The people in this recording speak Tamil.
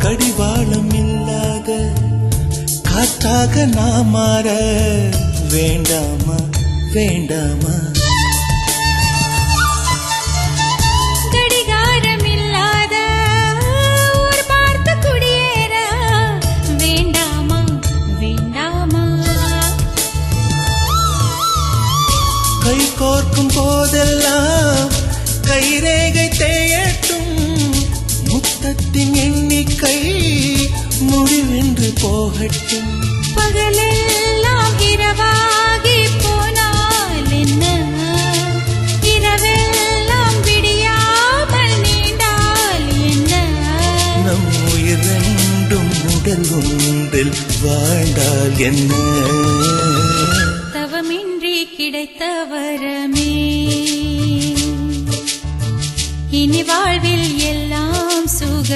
கடிவாளம் இல்லாத காற்றாக நான் மாற வேண்டாமா வேண்டாமா? கடிகாரம் இல்லாத ஒரு பார்த்து குடியேற வேண்டாமா வேண்டாமா? கை கோர்க்கும் போதெல்லாம் கைரேகை தேயட்டும், முத்தத்தின் எண்ணிக்கை முடிவென்று போகட்டும். பகலெல்லாம் இரவாகி போனால் என்ன, இரவெல்லாம் விடியாமல் நீண்டால் என்ன? நம் உயிர் ரெண்டும் உடல் ஒன்றில் வாழ்ந்தால் என்ன? தவமின்றி கிடைத்த வரமே இனி வாழ்வில் எல்லாம் சுக